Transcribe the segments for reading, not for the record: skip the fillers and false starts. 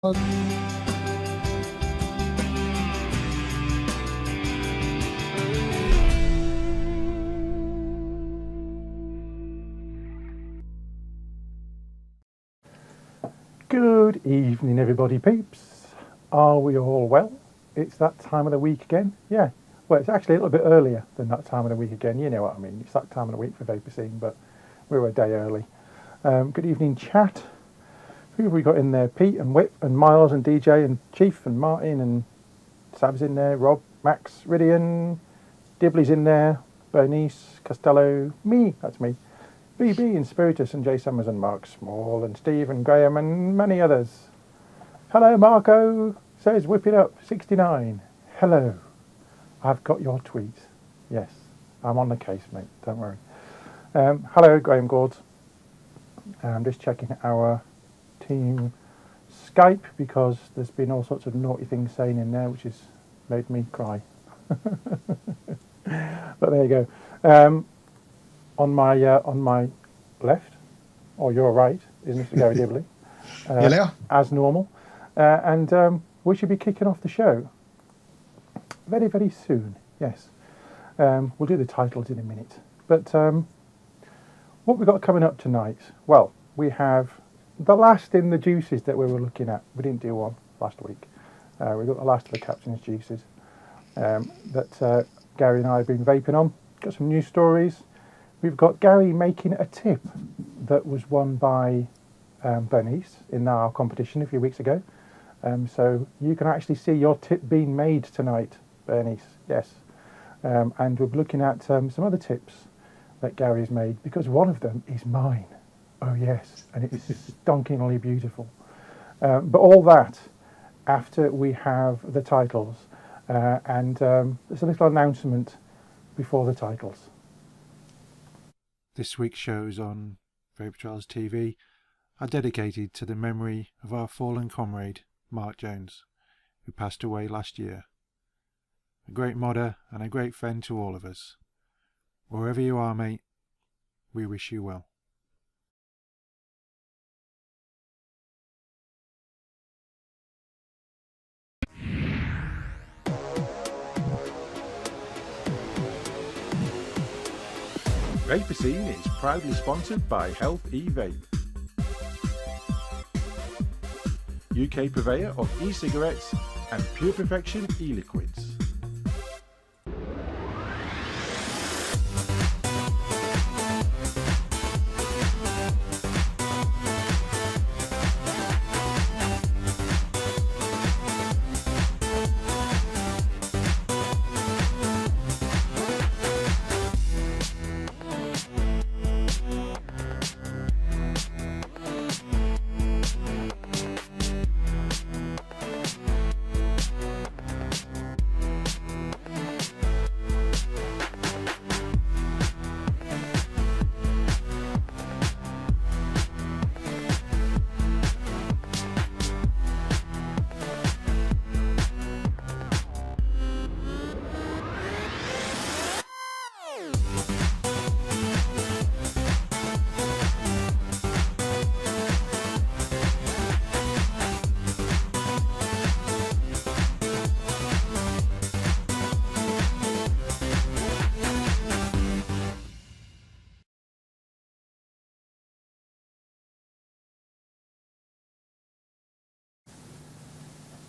Good evening, everybody peeps. Are we all well? It's that time of the week again. Yeah, well, it's actually a little bit earlier than that time of the week again. You know what I mean. It's that time of the week for Vaper Scene, but we're a day early. Good evening, chat. Who have we got in there? Pete and Whip and Miles and DJ and Chief and Martin and Sab's in there. Rob, Max, Ridian, Dibley's in there. Bernice, Costello, me, that's me. BB and Spiritus and Jay Summers and Mark Small and Steve and Graham and many others. Hello, Marco, says whip it up, 69. Hello, I've got your tweet. Yes, I'm on the case, mate, don't worry. Hello, Graham Gord. I'm just checking our team Skype because there's been all sorts of naughty things saying in there which has made me cry. But there you go. On my left, or your right, is Mr. Garry Dibley, as normal, and we should be kicking off the show very, very soon. Yes, we'll do the titles in a minute. But what we've got coming up tonight? Well, we have the last in the juices that we were looking at. We didn't do one last week. We've got the last of the Captain's juices that Garry and I have been vaping on. Got some news stories. We've got Garry making a tip that was won by Bernice in our competition a few weeks ago. So you can actually see your tip being made tonight, Bernice. Yes. And we're looking at some other tips that Gary's made, because one of them is mine. Oh yes, and it's stonkingly beautiful. But all that after we have the titles, and there's a little announcement before the titles. This week's shows on Vaper Trials TV are dedicated to the memory of our fallen comrade, Mark Jones, who passed away last year. A great modder and a great friend to all of us. Wherever you are, mate, we wish you well. Vaper Scene is proudly sponsored by Health E-Vape, UK purveyor of e-cigarettes and Pure Perfection e-liquids.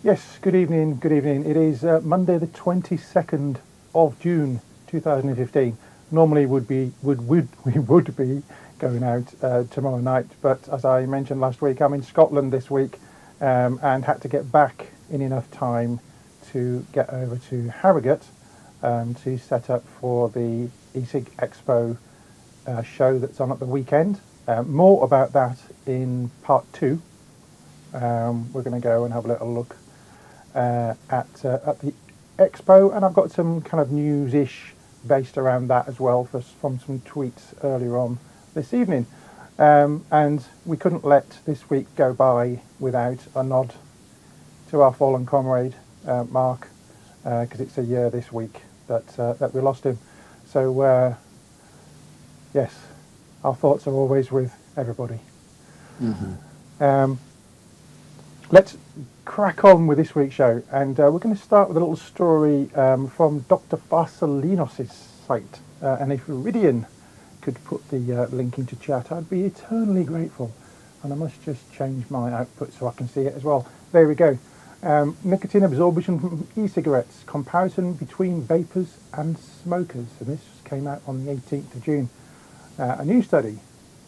Yes, good evening, good evening. It is Monday the 22nd of June 2015. Normally we would be going out tomorrow night, but as I mentioned last week, I'm in Scotland this week and had to get back in enough time to get over to Harrogate to set up for the Ecig Expo show that's on at the weekend. More about that in part 2. We're going to go and have a little look at the expo, and I've got some kind of news-ish based around that as well from some tweets earlier on this evening. And we couldn't let this week go by without a nod to our fallen comrade Mark, because it's a year this week that we lost him. So yes, our thoughts are always with everybody. Mm-hmm. let's crack on with this week's show, and we're going to start with a little story from Dr. Varsalinos' site. And if Iridian could put the link into chat, I'd be eternally grateful. And I must just change my output so I can see it as well. There we go. Nicotine absorption from e-cigarettes, comparison between vapors and smokers. And this came out on the 18th of June. A new study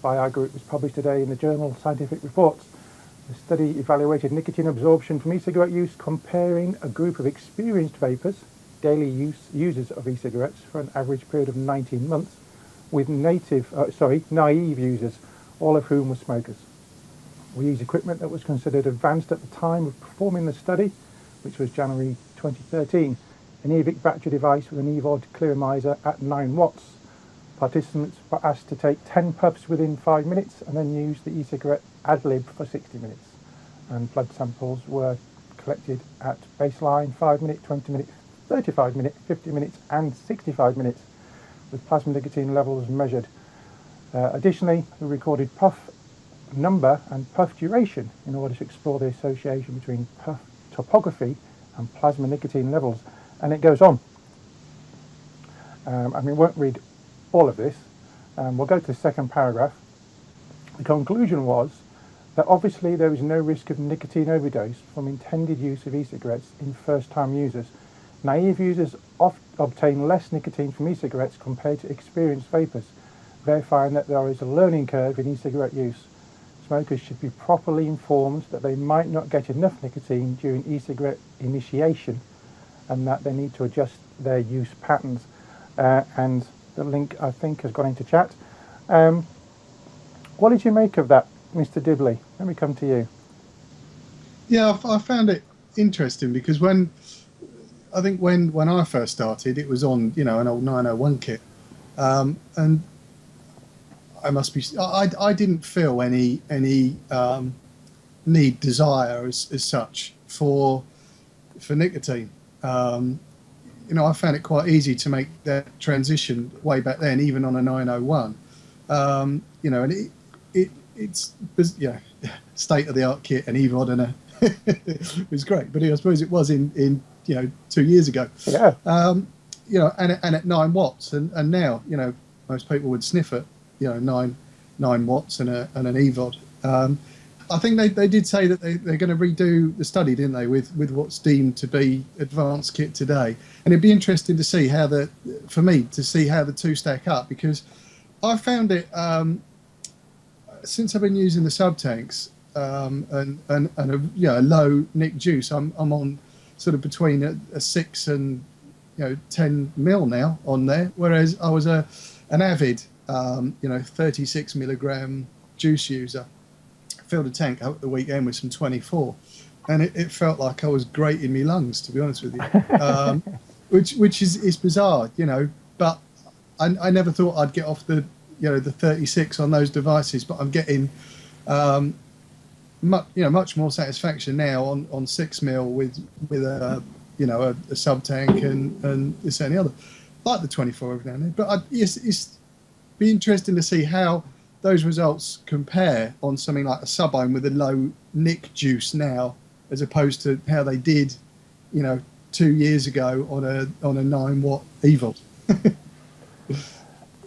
by our group was published today in the journal Scientific Reports. The study evaluated nicotine absorption from e-cigarette use, comparing a group of experienced vapers, daily users of e-cigarettes for an average period of 19 months, with naive users, all of whom were smokers. We used equipment that was considered advanced at the time of performing the study, which was January 2013, an EVIC battery device with an EVOD clearomizer at 9 watts. Participants were asked to take 10 puffs within 5 minutes and then use the e-cigarette ad lib for 60 minutes. And blood samples were collected at baseline, 5 minute, 20 minute, 35 minute, 50 minutes and 65 minutes, with plasma nicotine levels measured. Additionally, we recorded puff number and puff duration in order to explore the association between puff topography and plasma nicotine levels. And it goes on. We won't read all of this. We'll go to the second paragraph. The conclusion was that obviously there is no risk of nicotine overdose from intended use of e-cigarettes in first-time users. Naive users obtain less nicotine from e-cigarettes compared to experienced vapors, verifying that there is a learning curve in e-cigarette use. Smokers should be properly informed that they might not get enough nicotine during e-cigarette initiation and that they need to adjust their use patterns. And the link, I think, has gone into chat. What did you make of that, Mr. Dibley? Let me come to you. Yeah, I found it interesting because when I first started, it was on, an old 901 kit. And I didn't feel any desire as such for nicotine. I found it quite easy to make that transition way back then, even on a 901. And it's state of the art kit and EVOD and it was great. But I suppose it was in 2 years ago. Yeah. And at 9 watts, and now most people would sniff at 9 watts and an EVOD. I think they did say that they're going to redo the study, didn't they, with what's deemed to be advanced kit today. And it'd be interesting to see how the two stack up, because I found it since I've been using the sub tanks and a low nic juice. I'm on sort of between a 6 and 10 mil now on there, whereas I was an avid 36 milligram juice user. Filled a tank out the weekend with some 24, and it felt like I was grating my lungs, to be honest with you, which is bizarre, but I never thought I'd get off the 36 on those devices, but I'm getting much more satisfaction now on 6 mil with a sub tank and this and the other, like the 24 every now and then. But it's be interesting to see how those results compare on something like a sub-ohm with a low nic juice now, as opposed to how they did, 2 years ago on a 9 watt EVOD.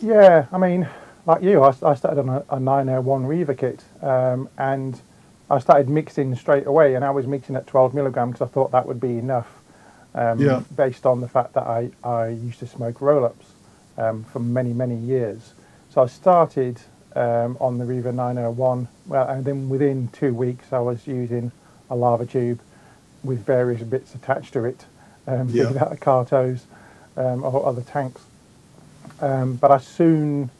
Yeah, I mean, like you, I started on a 901 Reaver kit, and I started mixing straight away, and I was mixing at 12 milligrams because I thought that would be enough, based on the fact that I used to smoke roll-ups for many, many years. So I started on the Reaver 901, and then within 2 weeks I was using a lava tube with various bits attached to it, without the cartos or other tanks. But I soon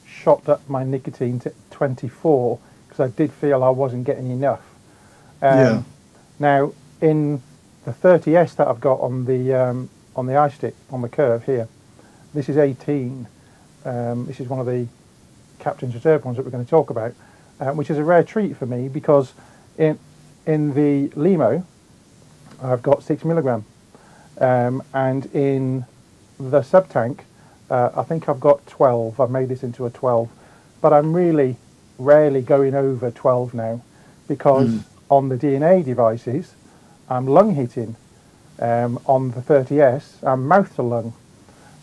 shot up my nicotine to 24 because I did feel I wasn't getting enough. Now, in the 30S that I've got on the iStick on the curve here, this is 18. This is one of the Captain's Reserve ones that we're going to talk about, which is a rare treat for me because in the Limo I've got 6 milligram, and in the sub tank I think I've got 12. I've made this into a 12, but I'm really rarely going over 12 now because on the DNA devices, I'm lung hitting. On the 30S, I'm mouth to lung.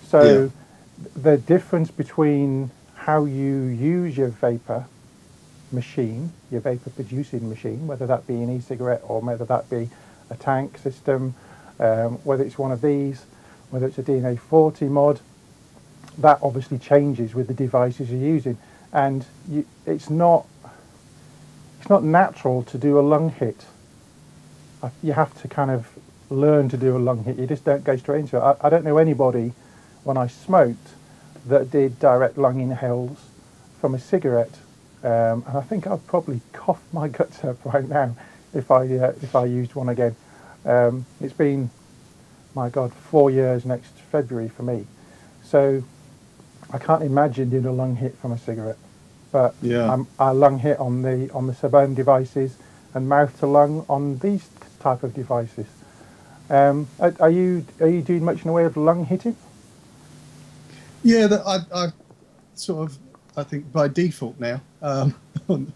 So the difference between how you use your vapor machine, your vapor producing machine, whether that be an e-cigarette or whether that be a tank system, whether it's one of these, whether it's a DNA 40 mod, that obviously changes with the devices you're using. And it's not natural to do a lung hit. You have to kind of learn to do a lung hit. You just don't go straight into it. I don't know anybody, when I smoked, that did direct lung inhales from a cigarette. And I think I'd probably cough my guts up right now if I used one again. It's been, my God, 4 years next February for me. So I can't imagine doing a lung hit from a cigarette. But I lung hit on the sub-ohm devices and mouth to lung on these type of devices. Are you doing much in the way of lung hitting? Yeah, I sort of, I think by default now on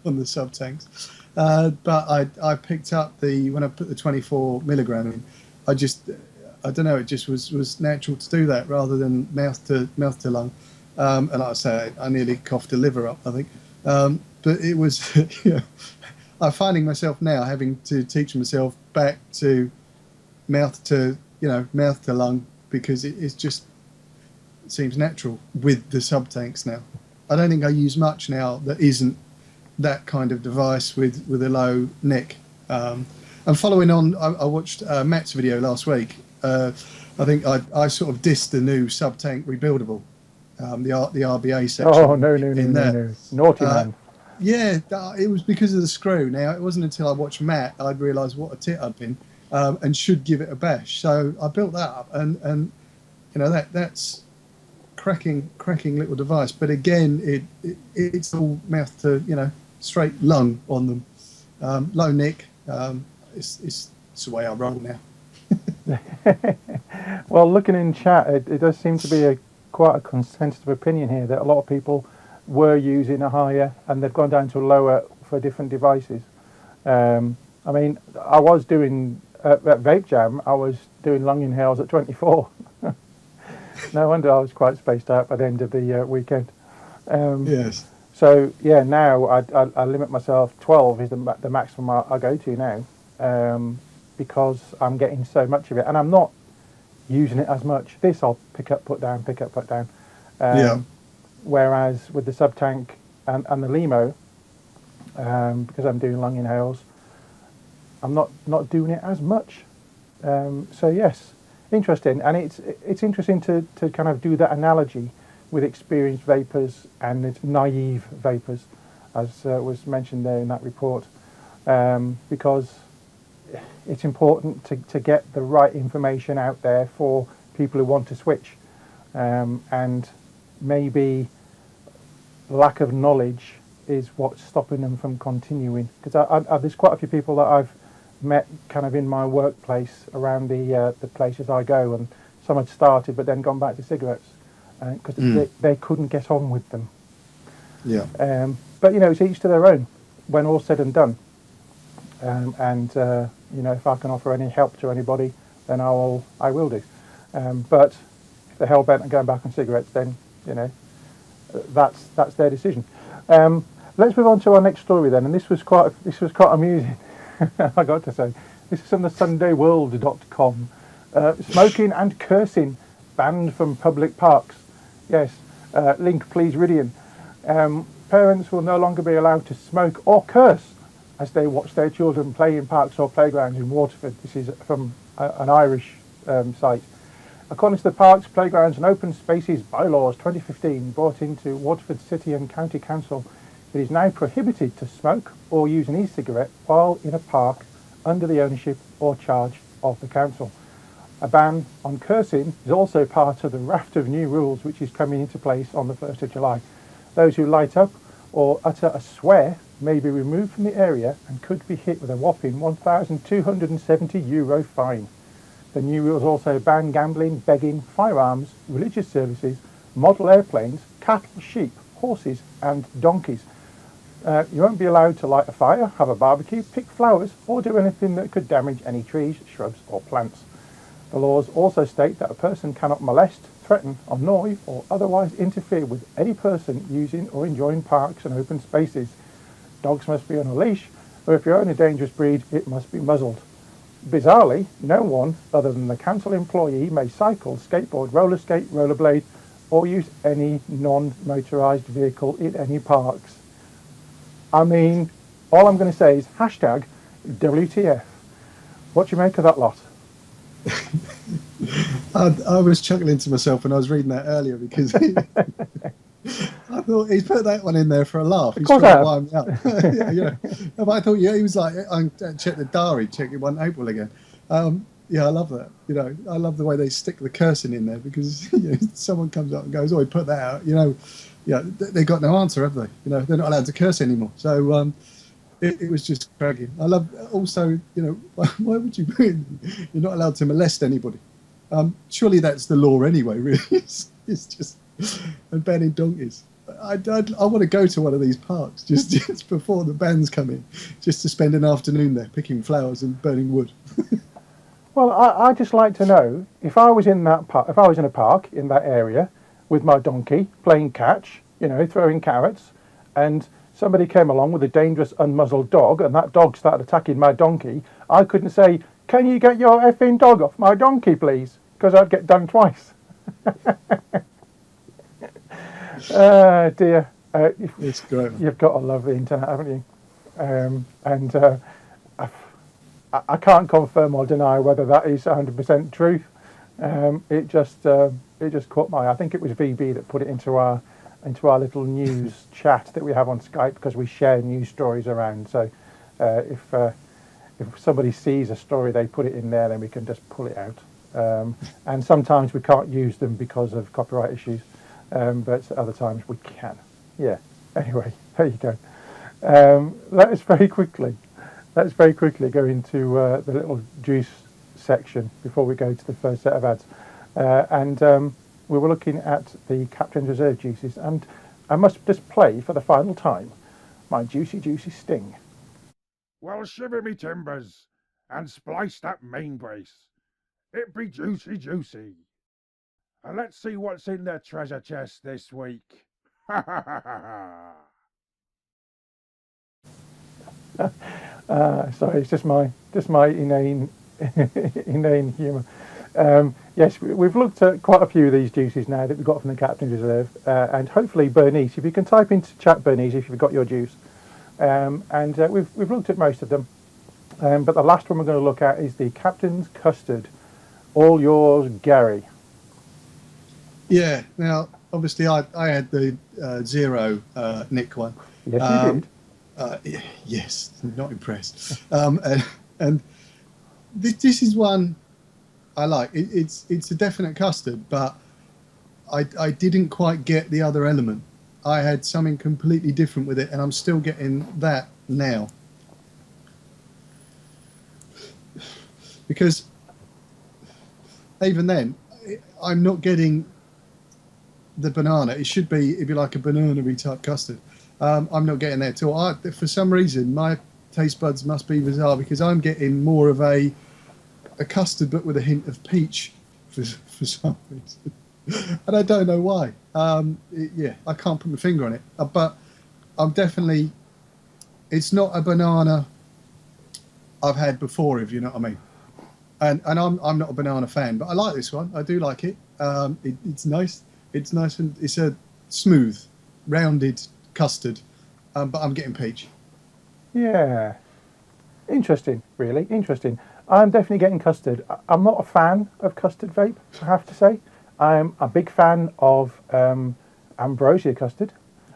the sub tanks, but I picked up when I put the 24 milligram in, I don't know, it just was natural to do that rather than mouth to lung. And like I say, I nearly coughed a liver up, I think. But it was, I'm finding myself now having to teach myself back to mouth to lung, because it just seems natural with the sub tanks now. I don't think I use much now that isn't that kind of device with a low neck. And following on, I watched Matt's video last week. I think I sort of dissed the new sub tank rebuildable. The RBA section. Oh, no. Naughty man. Yeah, it was because of the screw. Now, it wasn't until I watched Matt I'd realised what a tit I'd been, and should give it a bash. So I built that up, and that's cracking little device. But again, it's all mouth to straight lung on them, low neck. It's the way I roll now. Well, looking in chat, it does seem to be quite a consensus of opinion here that a lot of people were using a higher and they've gone down to a lower for different devices. I mean, I was doing at Vape Jam, I was doing lung inhales at 24. No wonder I was quite spaced out by the end of the weekend. Yes. So yeah, now I limit myself. 12 is the maximum I go to now, because I'm getting so much of it, and I'm not using it as much. This I'll pick up, put down, pick up, put down. Whereas with the sub tank and the Limo, because I'm doing lung inhales, I'm not doing it as much. So yes, interesting, and it's interesting to kind of do that analogy with experienced vapors and naive vapors, as was mentioned there in that report, because it's important to get the right information out there for people who want to switch, and maybe lack of knowledge is what's stopping them from continuing. Because there's quite a few people that I've met kind of in my workplace around the places I go, and some had started but then gone back to cigarettes because they couldn't get on with them. Yeah. But it's each to their own when all's said and done. And if I can offer any help to anybody, then I will do. But if they're hell bent on going back on cigarettes, then that's their decision. Let's move on to our next story then, and this was quite amusing. I got to say, this is from the SundayWorld.com. Smoking and cursing banned from public parks. Yes, link please Ridian. Parents will no longer be allowed to smoke or curse as they watch their children play in parks or playgrounds in Waterford. This is from an Irish site. According to the Parks, Playgrounds and Open Spaces Bylaws 2015 brought into Waterford City and County Council, it is now prohibited to smoke or use an e-cigarette while in a park under the ownership or charge of the council. A ban on cursing is also part of the raft of new rules which is coming into place on the 1st of July. Those who light up or utter a swear may be removed from the area and could be hit with a whopping €1,270 fine. The new rules also ban gambling, begging, firearms, religious services, model airplanes, cattle, sheep, horses and donkeys. You won't be allowed to light a fire, have a barbecue, pick flowers, or do anything that could damage any trees, shrubs, or plants. The laws also state that a person cannot molest, threaten, annoy, or otherwise interfere with any person using or enjoying parks and open spaces. Dogs must be on a leash, or if you own a dangerous breed, it must be muzzled. Bizarrely, no one other than the council employee may cycle, skateboard, roller skate, rollerblade, or use any non-motorised vehicle in any parks. I mean, all I'm going to say is hashtag WTF. What do you make of that lot? I was chuckling to myself when I was reading that earlier because I thought he's put that one in there for a laugh. He's trying to wind me up. Yeah. But I thought, he was like, I checked the diary, check it 1 April again. Yeah, I love that. I love the way they stick the cursing in there because someone comes up and goes, "Oh, he put that out." They've got no answer, have they? They're not allowed to curse anymore. So it was just cracking. I love also, why would you put in, you're not allowed to molest anybody? Surely that's the law anyway, really. It's just, and banning donkeys. I want to go to one of these parks just before the bands come in, just to spend an afternoon there picking flowers and burning wood. Well, I'd just like to know, if I was in that park, if I was in a park in that area with my donkey playing catch, throwing carrots, and somebody came along with a dangerous unmuzzled dog, and that dog started attacking my donkey, I couldn't say, "Can you get your effing dog off my donkey, please?" Because I'd get done twice. Dear. It's great. You've got to love the internet, haven't you? I can't confirm or deny whether that is 100% truth. It just caught my eye. I think it was VB that put it into our little news chat that we have on Skype, because we share news stories around. So if somebody sees a story, they put it in there, then we can just pull it out. And sometimes we can't use them because of copyright issues, but other times we can. Yeah. Anyway, there you go. Let's very quickly go into the little juice section before we go to the first set of ads. We were looking at the Captain's Reserve juices, and I must just play for the final time my Juicy Sting. Well, shiver me timbers and splice that main brace. It be juicy. And let's see what's in the treasure chest this week. Ha ha ha ha ha. Sorry, it's just my inane humour. Yes, we've looked at quite a few of these juices now that we've got from the Captain's Reserve, and hopefully Bernice, if you can type into chat, Bernice, if you've got your juice, we've looked at most of them, but the last one we're going to look at is the Captain's Custard. All yours, Garry. Yeah. Now, obviously, I had the zero Nick one. Yes, you did. Yes, not impressed. And this is one I like. It's a definite custard, but I didn't quite get the other element. I had something completely different with it, and I'm still getting that now. Because even then, I'm not getting the banana. It'd be like a banana-y type custard. I'm not getting there at all. For some reason, my taste buds must be bizarre, because I'm getting more of a custard, but with a hint of peach for some reason. And I don't know why. I can't put my finger on it. But I'm definitely, it's not a banana I've had before, if you know what I mean. And I'm not a banana fan, but I like this one. I do like it. It's nice. It's nice, and it's a smooth, rounded custard, but I'm getting peach. Yeah. Interesting, really interesting. I'm definitely getting custard. I'm not a fan of custard vape, I have to say. I'm a big fan of ambrosia custard.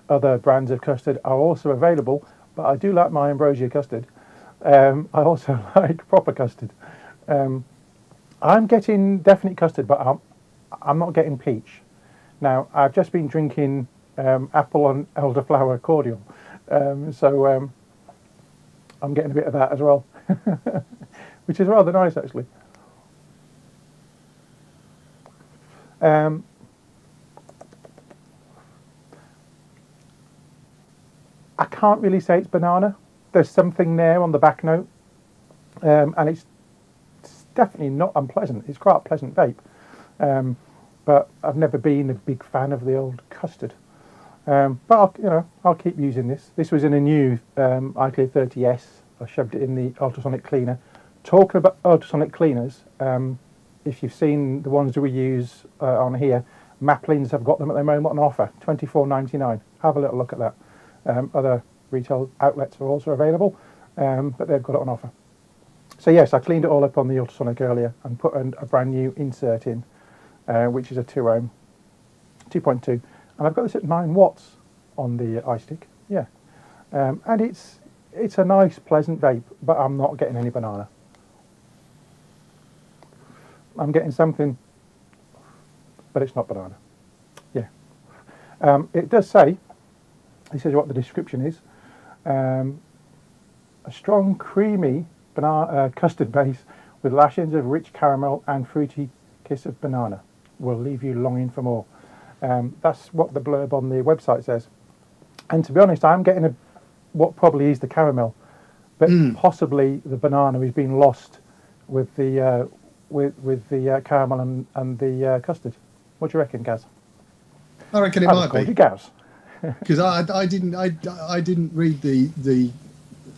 Other brands of custard are also available, but I do like my ambrosia custard. I also like proper custard. I'm getting definitely custard, but I'm not getting peach. Now, I've just been drinking apple and elderflower cordial, so I'm getting a bit of that as well, which is rather nice, actually. I can't really say it's banana. There's something there on the back note, and it's definitely not unpleasant. It's quite a pleasant vape, but I've never been a big fan of the old custard. But I'll keep using this. This was in a new iClear 30S. I shoved it in the ultrasonic cleaner. Talking about ultrasonic cleaners, if you've seen the ones that we use on here, Maplins have got them at the moment on offer, $24.99. Have a little look at that. Other retail outlets are also available, but they've got it on offer. So yes, I cleaned it all up on the ultrasonic earlier and put a brand new insert in, which is a 2 ohm, 2.2, and I've got this at 9 watts on the iStick. Yeah, and it's a nice, pleasant vape, but I'm not getting any banana. I'm getting something, but it's not banana. Yeah. It does say, this is what the description is, a strong, creamy banana custard base with lashings of rich caramel and fruity kiss of banana will leave you longing for more. That's what the blurb on the website says. And to be honest, I'm getting what probably is the caramel, but possibly the banana is being lost with the caramel and the custard. What do you reckon, Gaz? I reckon it might be. Gaz. Because I didn't read the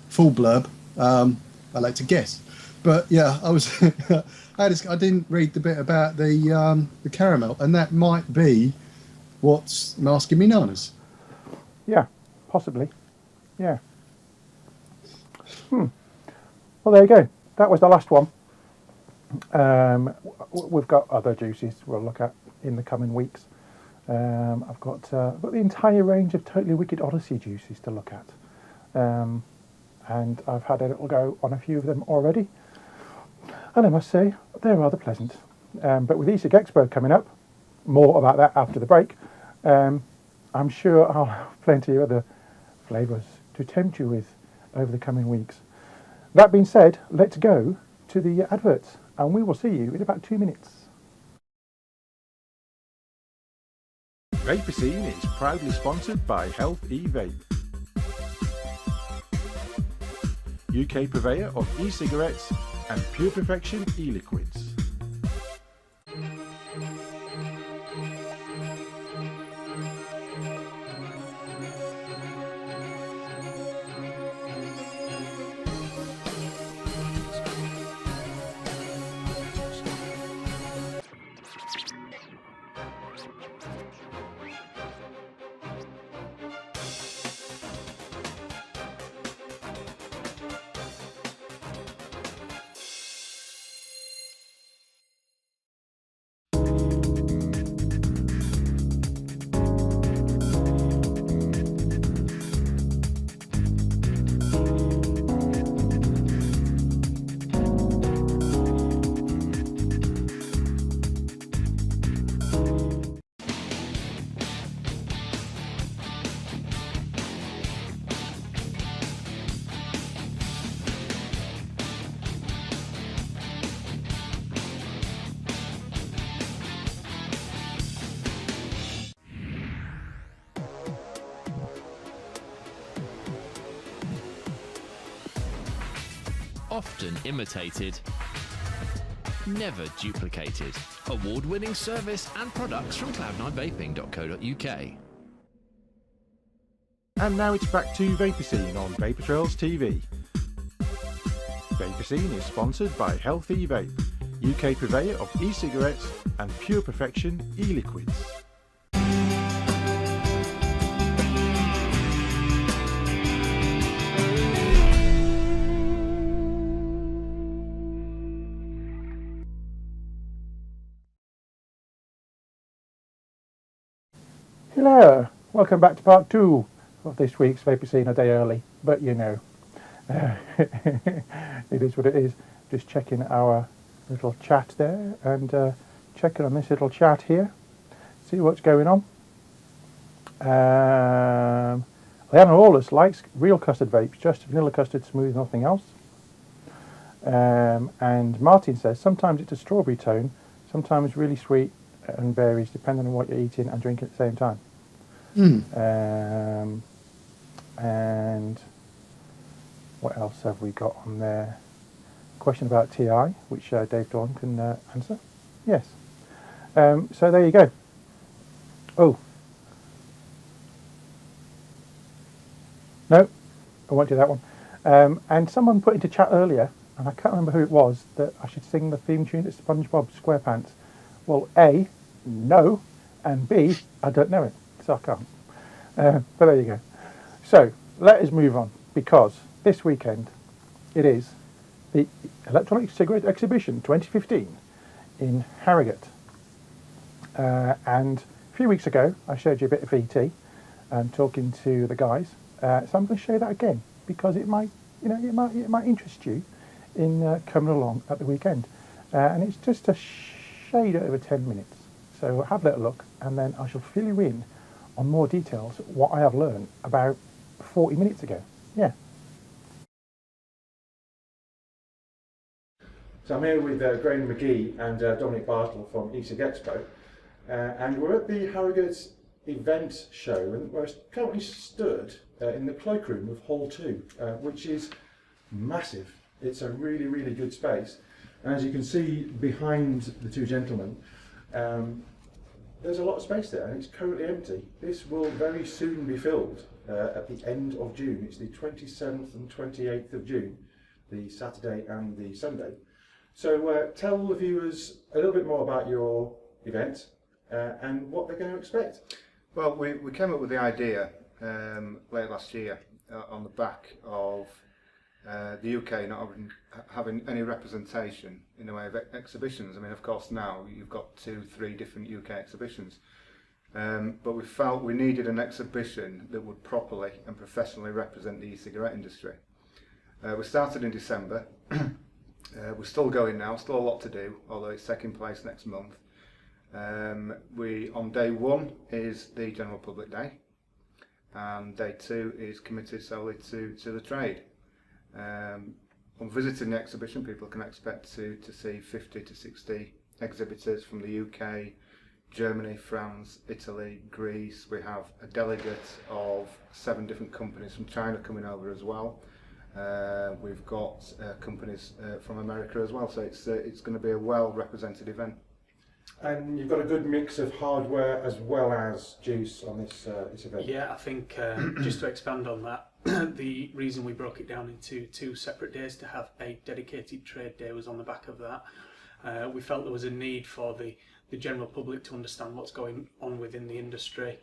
full blurb. I like to guess, but yeah, I didn't read the bit about the caramel, and that might be what's masking me nanas. Yeah, possibly. Yeah. Well, there you go. That was the last one. We've got other juices we'll look at in the coming weeks. I've got the entire range of Totally Wicked Odyssey juices to look at, and I've had a little go on a few of them already, and I must say they're rather pleasant. But with Ecig Expo coming up, more about that after the break. I'm sure I'll have plenty of other flavours to tempt you with over the coming weeks. That being said, let's go to the adverts, and we will see you in about 2 minutes. Vaper Scene is proudly sponsored by Health E-Vape, UK purveyor of e-cigarettes and Pure Perfection e-liquids. Often imitated, never duplicated. Award-winning service and products from cloud9vaping.co.uk. And now it's back to Vaper Scene on Vapor Trails TV. Vaper Scene is sponsored by Health E-Vape, UK purveyor of e-cigarettes and Pure Perfection e-liquids. Hello, welcome back to part 2 of this week's Vaper Scene, a day early, but you know, it is what it is. Just checking our little chat there and checking on this little chat here, see what's going on. Leanna Lawless likes real custard vapes, just vanilla custard, smooth, nothing else. And Martin says sometimes it's a strawberry tone, sometimes really sweet, and varies depending on what you're eating and drinking at the same time. And what else have we got on there? Question about TI, which Dave Dawn can answer. Yes. So there you go. Oh. No, I won't do that one. And someone put into chat earlier, and I can't remember who it was, that I should sing the theme tune to SpongeBob SquarePants. Well, A, no, and B, I don't know it, so I can't. But there you go. So let us move on, because this weekend it is the Electronic Cigarette Exhibition 2015 in Harrogate. And a few weeks ago I showed you a bit of ET and talking to the guys. So I'm going to show you that again, because it might interest you in coming along at the weekend. And it's just a shade over 10 minutes. So have a little look, and then I shall fill you in on more details what I have learned about 40 minutes ago. Yeah. So I'm here with Graham McGee and Dominic Bartle from Ecig Expo, and we're at the Harrogate event show, and we're currently stood in the cloakroom of Hall 2, which is massive. It's a really, really good space, and as you can see behind the two gentlemen, there's a lot of space there, and it's currently empty. This will very soon be filled at the end of June. It's the 27th and 28th of June, the Saturday and the Sunday. So tell the viewers a little bit more about your event and what they're going to expect. Well, we came up with the idea late last year on the back of the UK not having any representation in the way of exhibitions. I mean, of course, now you've got 2-3 different UK exhibitions, but we felt we needed an exhibition that would properly and professionally represent the e-cigarette industry. We started in December. We're still going now, still a lot to do, although it's taking place next month. On day one is the general public day, and day two is committed solely to the trade. On visiting the exhibition, people can expect to see 50 to 60 exhibitors from the UK, Germany, France, Italy, Greece. We have a delegate of 7 different companies from China coming over as well. We've got companies from America as well, so it's going to be a well represented event. And you've got a good mix of hardware as well as juice on this event. Yeah, I think just to expand on that, the reason we broke it down into 2 separate days to have a dedicated trade day was on the back of that. We felt there was a need for the general public to understand what's going on within the industry.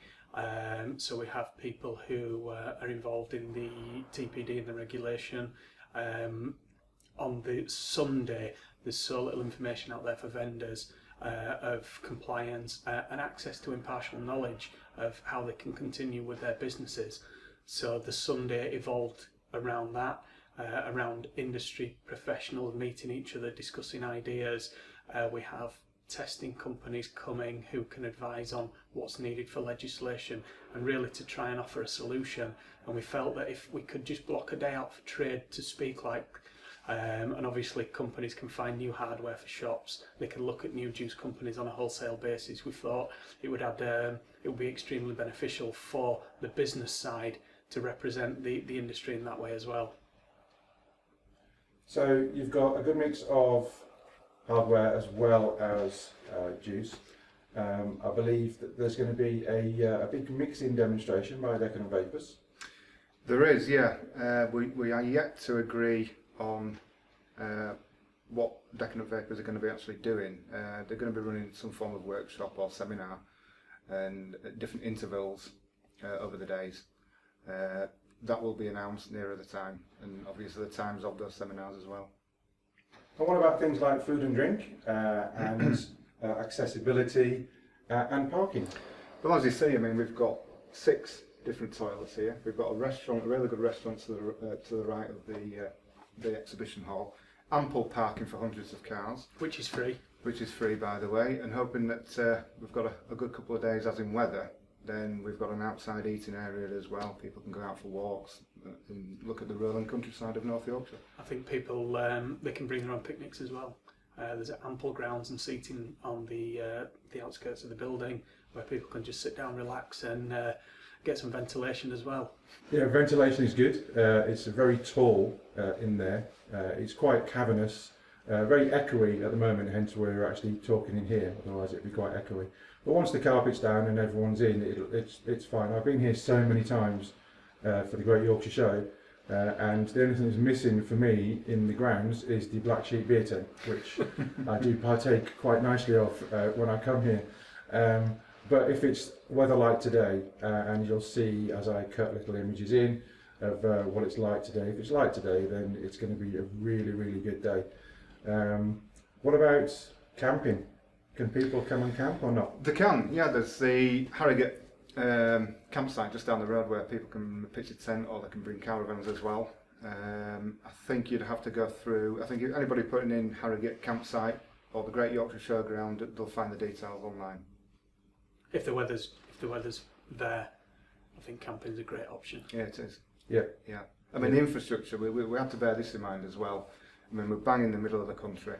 So we have people who are involved in the TPD and the regulation. On the Sunday, there's so little information out there for vendors of compliance and access to impartial knowledge of how they can continue with their businesses. So the Sunday evolved around that, around industry professionals meeting each other, discussing ideas. We have testing companies coming who can advise on what's needed for legislation and really to try and offer a solution. And we felt that if we could just block a day out for trade to speak like, and obviously companies can find new hardware for shops, they can look at new juice companies on a wholesale basis. We thought it would be extremely beneficial for the business side to represent the industry in that way as well. So you've got a good mix of hardware as well as juice. I believe that there's going to be a big mixing demonstration by Deccan Vapers. There is, yeah. We are yet to agree on what Deccan Vapers are going to be actually doing. They're going to be running some form of workshop or seminar and at different intervals over the days. That will be announced nearer the time, and obviously the times of those seminars as well. And what about things like food and drink and accessibility and parking? Well, as you see, I mean, we've got 6 different toilets here. We've got a restaurant, a really good restaurant to the right of the exhibition hall. Ample parking for hundreds of cars. Which is free. Which is free, by the way, and hoping that we've got a good couple of days as in weather. Then we've got an outside eating area as well. People can go out for walks and look at the rural and countryside of North Yorkshire. I think people, they can bring their own picnics as well. There's ample grounds and seating on the outskirts of the building where people can just sit down, relax and get some ventilation as well. Yeah, ventilation is good. It's very tall in there. It's quite cavernous, very echoey at the moment, hence we're actually talking in here, otherwise it'd be quite echoey. But once the carpet's down and everyone's in, it's fine. I've been here so many times for the Great Yorkshire Show, and the only thing that's missing for me in the grounds is the Black Sheep beer tent, which I do partake quite nicely of when I come here. But if it's weather like today, and you'll see as I cut little images in of what it's like today, if it's like today, then it's going to be a really, really good day. What about camping? Can people come and camp or not? They can, yeah. There's the Harrogate campsite just down the road where people can pitch a tent, or they can bring caravans as well. I think you'd have to go through, I think anybody putting in Harrogate campsite or the Great Yorkshire Showground, they'll find the details online. If the weather's there, I think camping's a great option. Yeah, it is. Yeah. Yeah. I mean, the infrastructure, we have to bear this in mind as well. I mean, we're bang in the middle of the country.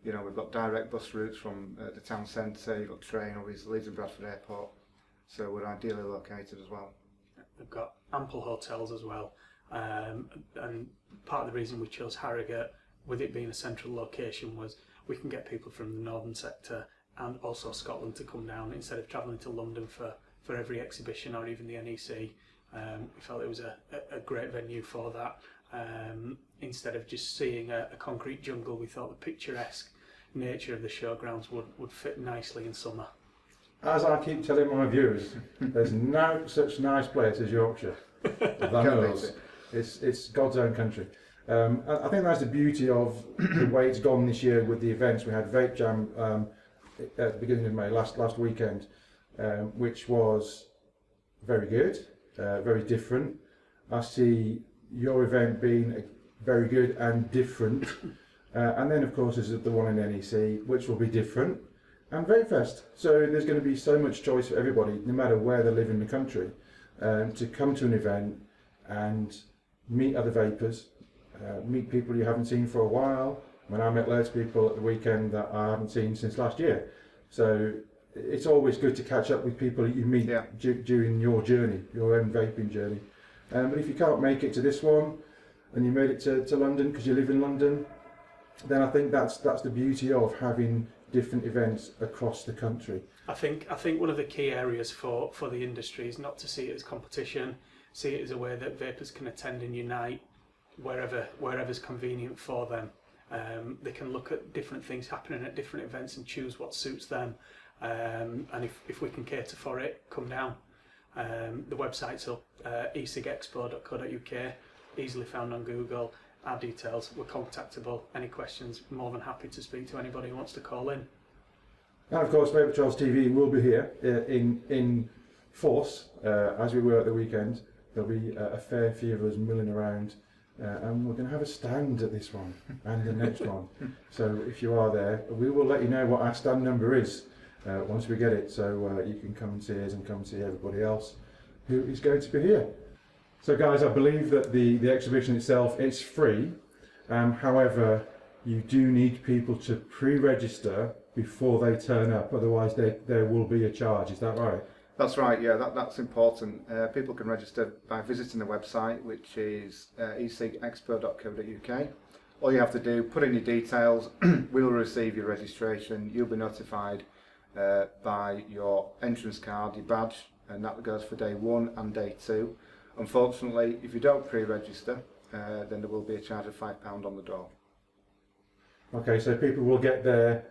You know, we've got direct bus routes from the town centre, you've got train, obviously, Leeds and Bradford Airport. So we're ideally located as well. We've got ample hotels as well. And part of the reason we chose Harrogate, with it being a central location, was we can get people from the northern sector and also Scotland to come down instead of travelling to London for every exhibition or even the NEC. We felt it was a great venue for that. Instead of just seeing a concrete jungle, we thought the picturesque nature of the showgrounds would fit nicely in summer. As I keep telling my viewers, there's no such nice place as Yorkshire. It's God's own country. I think that's the beauty of the way it's gone this year with the events. We had Vape Jam at the beginning of May, last weekend, which was very good, very different. I see your event being very good and different, and then of course there's the one in NEC, which will be different, and Vape Fest. So there's going to be so much choice for everybody, no matter where they live in the country, to come to an event and meet other vapers, meet people you haven't seen for a while. When I met loads of people at the weekend that I haven't seen since last year. So it's always good to catch up with people you meet during your journey, your own vaping journey. But if you can't make it to this one, and you made it to London because you live in London, then I think that's the beauty of having different events across the country. I think one of the key areas for the industry is not to see it as competition, see it as a way that vapers can attend and unite wherever's convenient for them. They can look at different things happening at different events and choose what suits them, and if we can cater for it, come down. The website's up, ecigexpo.co.uk, easily found on Google. Our details, we're contactable. Any questions, more than happy to speak to anybody who wants to call in. And of course, Vaper Trials TV will be here in force, as we were at the weekend. There'll be a fair few of us milling around. And we're going to have a stand at this one and the next one. So if you are there, we will let you know what our stand number is once we get it. So you can come and see us and come and see everybody else who is going to be here. So guys, I believe that the exhibition itself is free. However, you do need people to pre-register before they turn up. Otherwise, there will be a charge. Is that right? That's right, yeah, that's important. People can register by visiting the website, which is ecigexpo.co.uk. All you have to do, put in your details, we'll receive your registration, you'll be notified by your entrance card, your badge, and that goes for day 1 and day 2. Unfortunately, if you don't pre-register, then there will be a charge of £5 on the door. Okay, so people will get their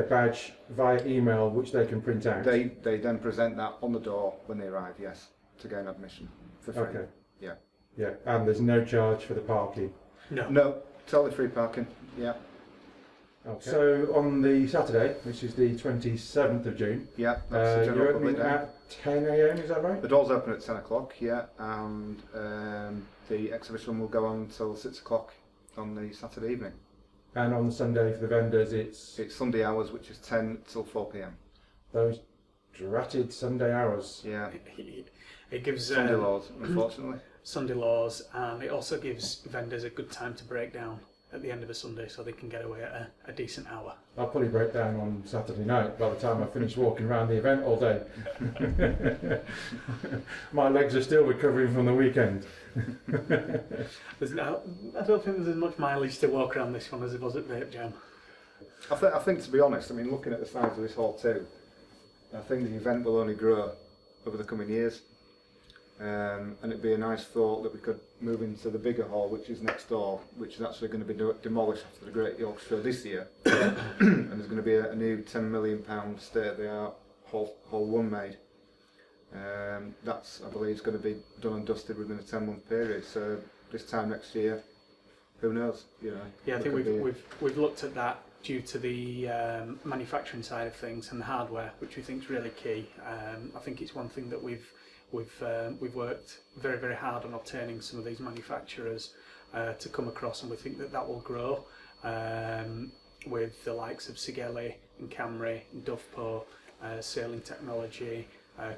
badge via email, which they can print out. They then present that on the door when they arrive, yes, to gain admission for free. Okay. Yeah. Yeah, and there's no charge for the parking. No, totally free parking. Yeah. Okay. So on the Saturday, which is the 27th of June, yeah, that's the you're opening at 10 AM, is that right? The doors open at 10 o'clock, yeah, and the exhibition will go on until 6 o'clock on the Saturday evening. And on Sunday for the vendors, it's Sunday hours, which is 10 till 4 PM. Those dratted Sunday hours. Yeah. It gives Sunday laws, unfortunately. Sunday laws, and it also gives vendors a good time to break down at the end of a Sunday, so they can get away at a decent hour. I'll probably break down on Saturday night by the time I finish walking around the event all day. My legs are still recovering from the weekend. I don't think there's as much mileage to walk around this one as it was at Vape Jam. I think, to be honest, I mean, looking at the size of this hall too, I think the event will only grow over the coming years. And it'd be a nice thought that we could move into the bigger hall, which is next door, which is actually going to be demolished after the Great York Show this year. And there's going to be a new £10 million state-of-the-art hall 1 made. That's, I believe, is going to be done and dusted within a 10-month period. So this time next year, who knows? You know. Yeah, I think we've looked at that due to the manufacturing side of things and the hardware, which we think is really key. I think it's one thing that we've worked very, very hard on obtaining some of these manufacturers to come across, and we think that will grow with the likes of Ecig and Camry and Dovpo, Sailing Technology,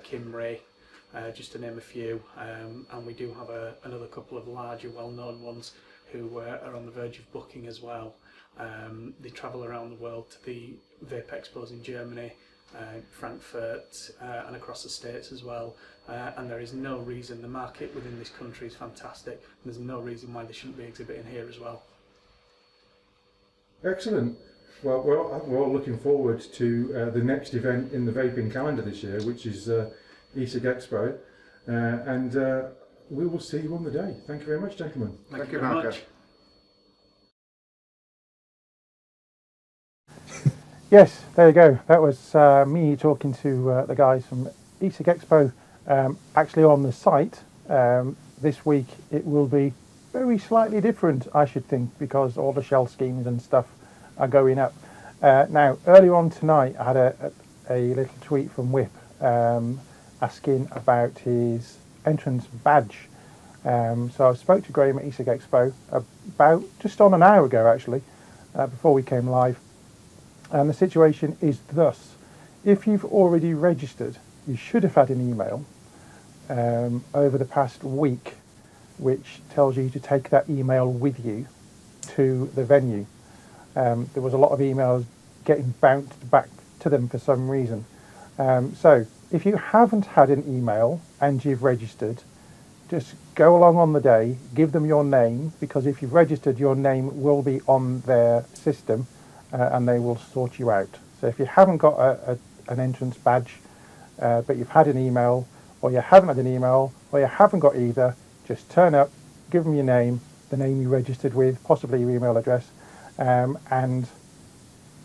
Kimry, just to name a few, and we do have another couple of larger well-known ones who are on the verge of booking as well. They travel around the world to the Vape Expos in Germany, Frankfurt, and across the States as well, and there is no reason, the market within this country is fantastic, and there's no reason why they shouldn't be exhibiting here as well. Excellent. Well, we're all looking forward to the next event in the vaping calendar this year, which is Ecig Expo, and we will see you on the day. Thank you very much, gentlemen. Thank you very much. Yes, there you go. That was me talking to the guys from Ecig Expo. Actually on the site this week it will be very slightly different, I should think, because all the shell schemes and stuff are going up. Now, earlier on tonight I had a little tweet from Whip asking about his entrance badge. So I spoke to Graham at Ecig Expo about just on an hour ago, actually, before we came live. And the situation is thus: if you've already registered, you should have had an email over the past week which tells you to take that email with you to the venue. There was a lot of emails getting bounced back to them for some reason. So if you haven't had an email and you've registered, just go along on the day, give them your name, because if you've registered, your name will be on their system. And they will sort you out. So if you haven't got an entrance badge, but you've had an email, or you haven't had an email, or you haven't got either, just turn up, give them your name, the name you registered with, possibly your email address, and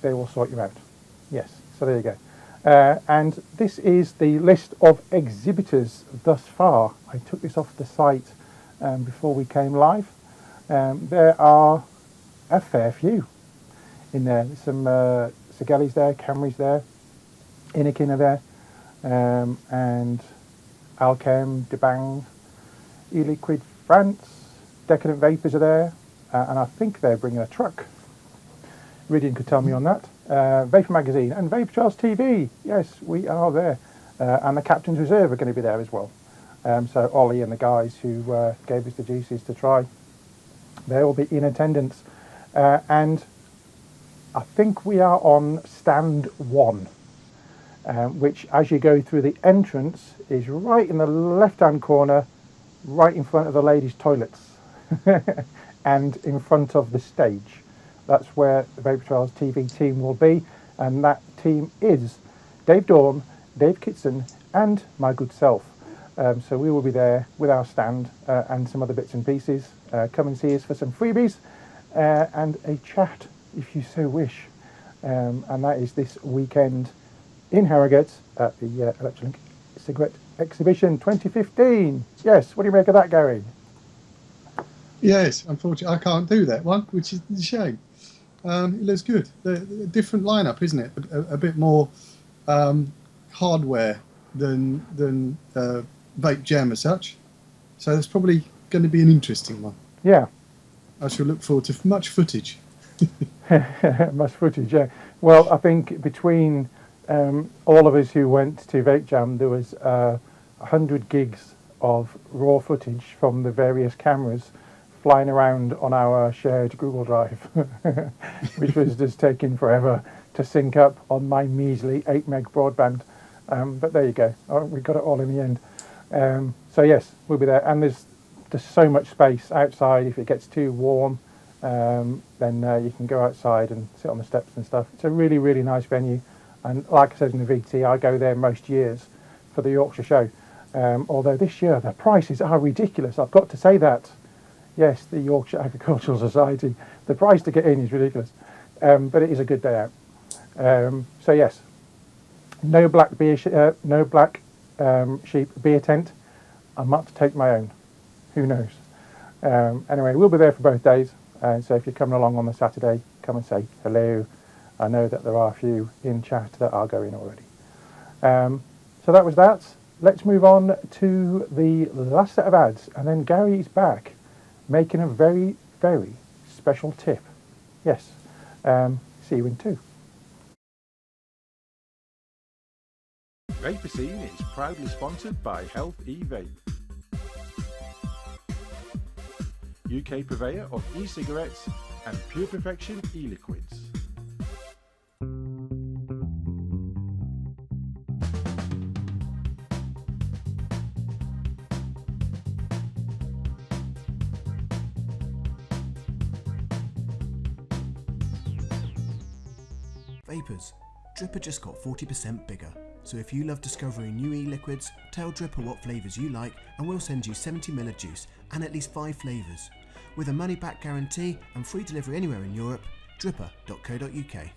they will sort you out. Yes, so there you go. And this is the list of exhibitors thus far. I took this off the site before we came live. There are a fair few in there. There's some Segelli's there, Camry's there, Inikin are there, and Alchem, Debang, e-liquid France, Decadent Vapors are there, and I think they're bringing a truck. Ridian could tell me on that. Vaper Magazine and Vaper Trials TV, yes, we are there, and the Captain's Reserve are going to be there as well. So Ollie and the guys who gave us the juices to try, they will be in attendance, and I think we are on stand 1, which, as you go through the entrance, is right in the left-hand corner, right in front of the ladies' toilets, and in front of the stage. That's where the Vaper Trials TV team will be, and that team is Dave Dawn, Dave Kitson, and my good self. So we will be there with our stand and some other bits and pieces. Come and see us for some freebies and a chat, if you so wish, and that is this weekend in Harrogate at the Electrolink Cigarette Exhibition 2015. Yes, what do you make of that, Gary? Yes, unfortunately I can't do that one, which is a shame. It looks good. The different lineup, isn't it? A bit more hardware than Vape Jam as such. So that's probably going to be an interesting one. Yeah. I shall look forward to much footage. Much footage, yeah. Well, I think between all of us who went to Vape Jam, there was 100 gigs of raw footage from the various cameras flying around on our shared Google Drive, which was just taking forever to sync up on my measly 8 meg broadband. But there you go. We got it all in the end. So yes, we'll be there. And there's so much space outside. If it gets too warm, then you can go outside and sit on the steps and stuff. It's a really, really nice venue. And like I said in the VT, I go there most years for the Yorkshire Show. Although this year the prices are ridiculous. I've got to say that. Yes, the Yorkshire Agricultural Society. The price to get in is ridiculous. But it is a good day out. So yes, no black beer, no black sheep beer tent. I might have to take my own. Who knows? Anyway, we'll be there for both days. So if you're coming along on the Saturday, come and say hello. I know that there are a few in chat that are going already. So that was that. Let's move on to the last set of ads, and then Gary's back, making a very, very special tip. Yes. See you in 2. Vaper Scene is proudly sponsored by Health E-Vape, UK purveyor of e-cigarettes and Pure Perfection e-liquids. Vapers, Dripper just got 40% bigger. So if you love discovering new e-liquids, tell Dripper what flavours you like and we'll send you 70ml of juice and at least 5 flavours. With a money back guarantee and free delivery anywhere in Europe, dripper.co.uk.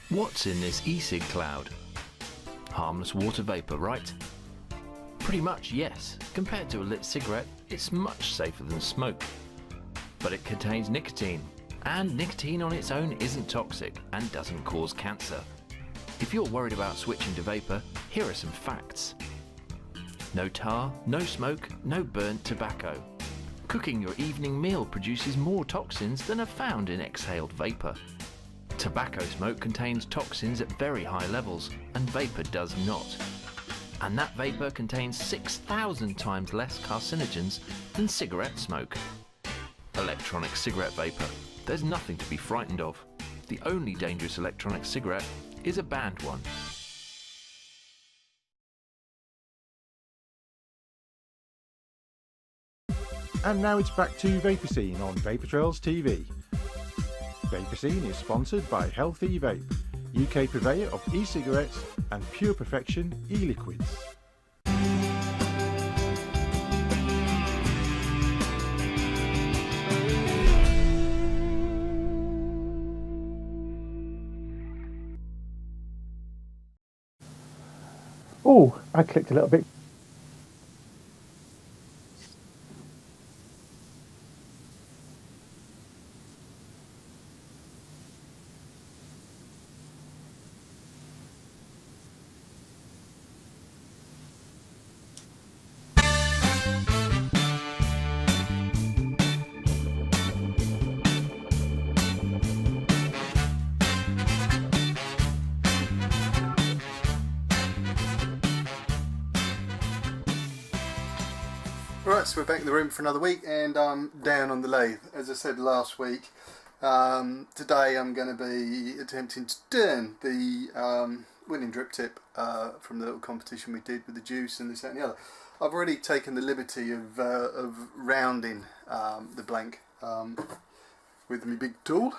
What's in this e-cig cloud? Harmless water vapour, right? Pretty much, yes. Compared to a lit cigarette, it's much safer than smoke. But it contains nicotine, and nicotine on its own isn't toxic and doesn't cause cancer. If you're worried about switching to vapour, here are some facts. No tar, no smoke, no burnt tobacco. Cooking your evening meal produces more toxins than are found in exhaled vapour. Tobacco smoke contains toxins at very high levels, and vapour does not. And that vapour contains 6,000 times less carcinogens than cigarette smoke. Electronic cigarette vapour. There's nothing to be frightened of. The only dangerous electronic cigarette is a banned one. And now it's back to Vaper Scene on Vapor Trails TV. Vaper Scene is sponsored by Health E-Vape, UK purveyor of e-cigarettes and Pure Perfection e-liquids. Oh, I clicked a little bit. Right, so we're back in the room for another week, and I'm down on the lathe. As I said last week, today I'm going to be attempting to turn the winning drip tip from the little competition we did with the juice and this, that and the other. I've already taken the liberty of rounding the blank with my big tool,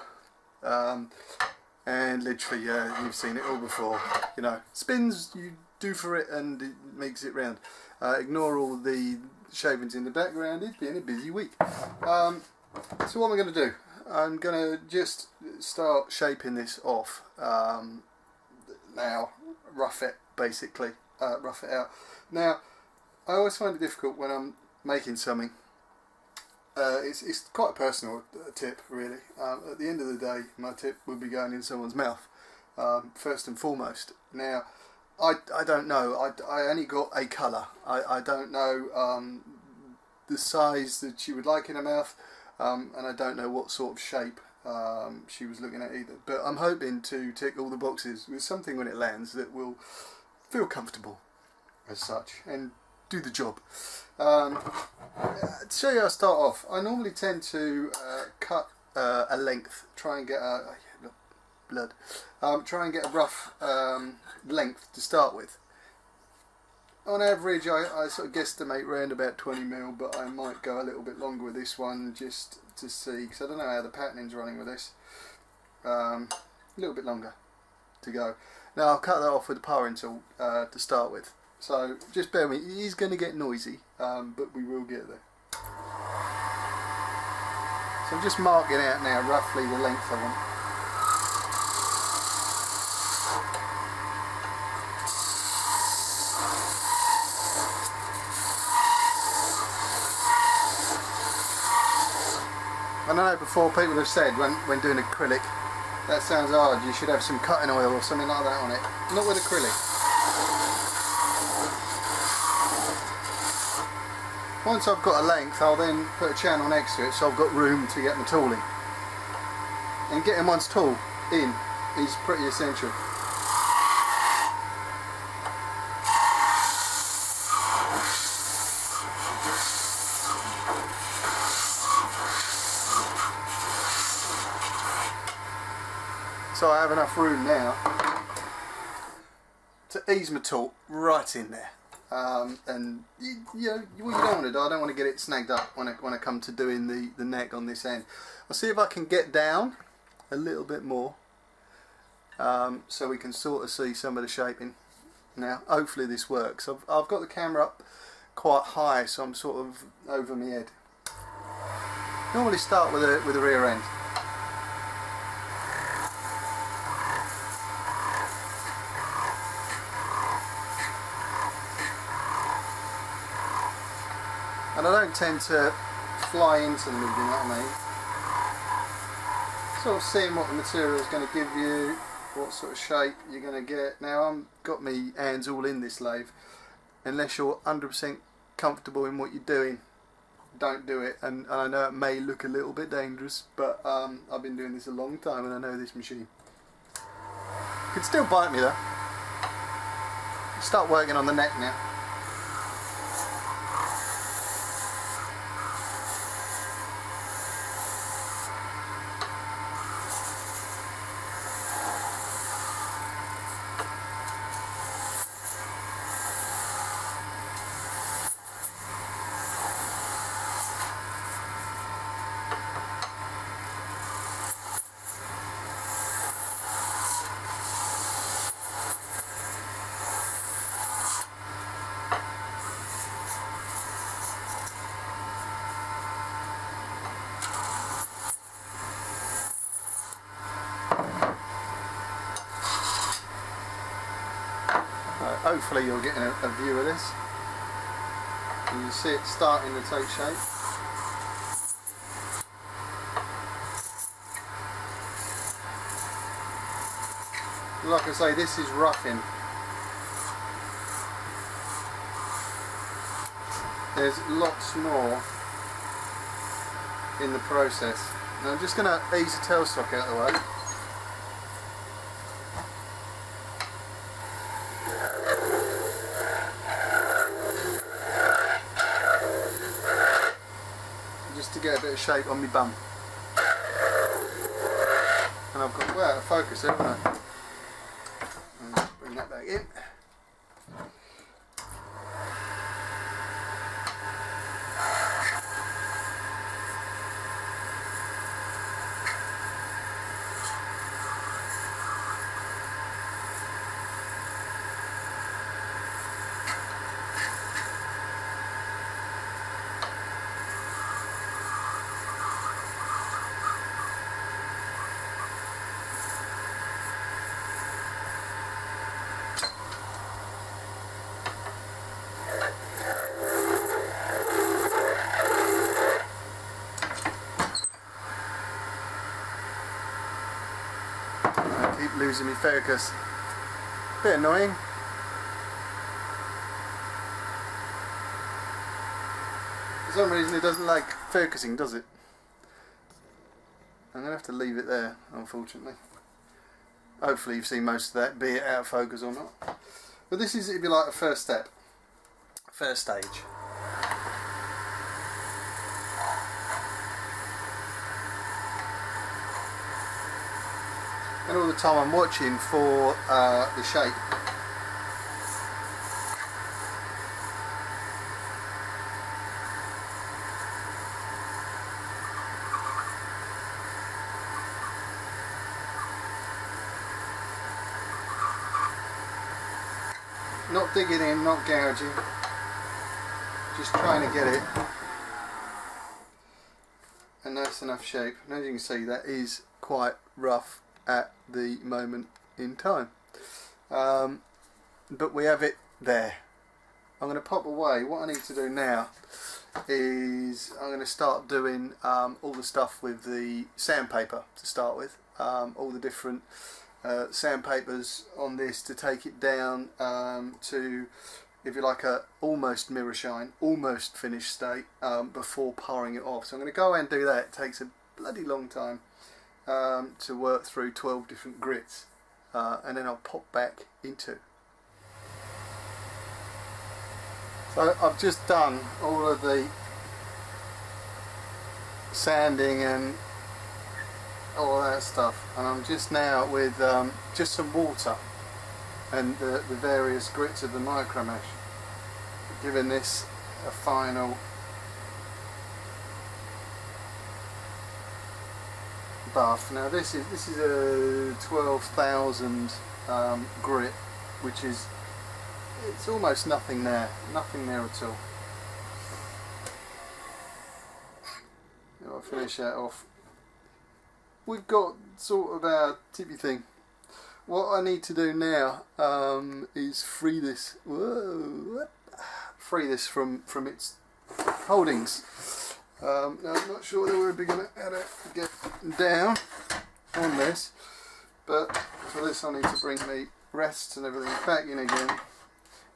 and literally, you've seen it all before. You know, spins you do for it and it makes it round. Ignore all the shavings in the background, it's been a busy week. So what am I going to do? I'm going to just start shaping this off now, rough it basically, rough it out. Now, I always find it difficult when I'm making something. It's quite a personal tip really. At the end of the day, my tip will be going in someone's mouth, first and foremost. Now, I don't know. I only got a colour. I don't know the size that you would like in a mouth. and I don't know what sort of shape she was looking at either. But I'm hoping to tick all the boxes with something when it lands that will feel comfortable as such and do the job. To show you how I start off, I normally tend to cut a length, try and get a blood, try and get a rough length to start with. On average, I sort of guesstimate around about 20mm, but I might go a little bit longer with this one just to see, because I don't know how the patterning's running with this. A little bit longer to go. Now I'll cut that off with the powering tool to start with. So just bear with me, it is going to get noisy, but we will get there. So I'm just marking out now roughly the length I want. I know before people have said when doing acrylic, that sounds hard, you should have some cutting oil or something like that on it. Not with acrylic. Once I've got a length, I'll then put a channel next to it so I've got room to get my tool in. And getting one's tool in is pretty essential. So I have enough room now to ease my tool right in there. And what you don't want to do, I don't want to get it snagged up when I come to doing the neck on this end. I'll see if I can get down a little bit more so we can sort of see some of the shaping. Now hopefully this works. I've got the camera up quite high, so I'm sort of over my head. Normally start with the rear end. And I don't tend to fly into them, you know what I mean? Sort of seeing what the material is going to give you, what sort of shape you're going to get. Now I've got my hands all in this lathe. Unless you're 100% comfortable in what you're doing, don't do it. And I know it may look a little bit dangerous, but I've been doing this a long time and I know this machine. It could still bite me though. Start working on the neck now. Hopefully you're getting a view of this. And you see it starting to take shape. Like I say, this is roughing. There's lots more in the process. Now I'm just going to ease the tailstock out of the way. To get a bit of shape on my bum. And I've got well out of focus there, haven't I? And just bring that back in. Losing my focus. Bit annoying. For some reason it doesn't like focusing, does it? I'm going to have to leave it there, unfortunately. Hopefully you've seen most of that, be it out of focus or not. But this is, if you like, a first step, first stage. And all the time I'm watching for the shape. Not digging in, not gouging, just trying to get it a nice enough shape. And as you can see, that is quite rough at the moment in time, but we have it there. I'm going to pop away. What I need to do now is I'm going to start doing all the stuff with the sandpaper to start with, all the different sandpapers on this to take it down to, if you like, a almost mirror shine, almost finished state before powering it off. So I'm going to go and do that. It takes a bloody long time to work through 12 different grits, and then I'll pop back into. So I've just done all of the sanding and all that stuff, and I'm just now with just some water and the various grits of the micro mesh, giving this a final buff. Now this is a 12,000 grit, which is, it's almost nothing there at all. I'll finish that off. We've got sort of our tippy thing. What I need to do now is free this. Whoa, free this from its holdings. Now I'm not sure whether we're going to get down on this, but for this I need to bring the rests and everything back in again.